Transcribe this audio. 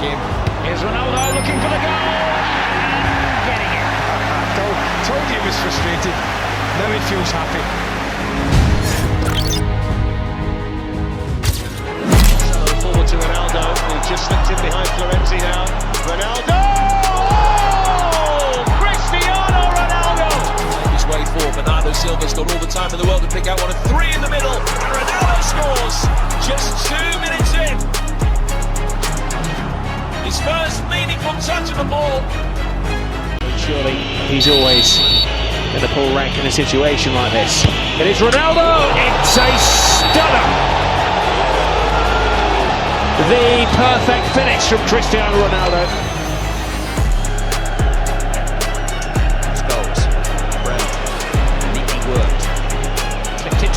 game. Here's Ronaldo looking for the goal and getting it. Told you he was frustrated. Now he feels happy. Forward to Ronaldo, who just slipped in behind Florenzi now. Ronaldo! Oh! Cristiano Ronaldo! Make his way forward. Bernardo Silva's got all the time in the world to pick out one of three in the middle. And Ronaldo scores just 2 minutes in. His first meaningful touch of the ball. Surely he's always going to pull rank in a situation like this. It is Ronaldo! It's a stunner! The perfect finish from Cristiano Ronaldo.